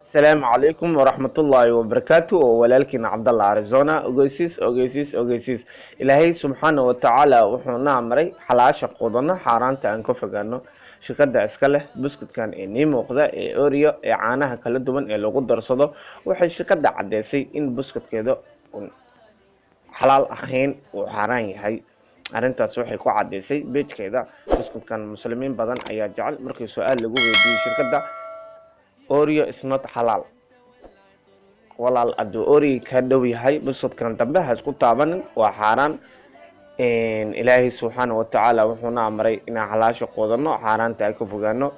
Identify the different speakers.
Speaker 1: السلام عليكم ورحمة الله وبركاته ولكن عبد الله أريزونا أوجيسيس إلهي سبحانه وتعالى وحنا عمري حلاشة قضنا حارانتا أنكو فقانو shirkadda iska leh buskudkan ee nii muuqda ee Oreo ee caanaha kala duwan ee lagu darsado waxay shirkadda cadeysay in buskudkeeda uu xalaal ahayn uu xaraan yahay arrintaas waxay ku cadeysay page-keeda buskudkan muslimiin badan ayaa jecel markii su'aal lagu weydiiyay shirkadda Oreo is not halal walaal aduu Oreo ka dhow yahay buskudkan dambe ha isku taabanin waa xaraan ilaahay subxaanahu wa tacaala wuxuuna amray inaan xalaasha qoodano xaaraanta ay ka fogaano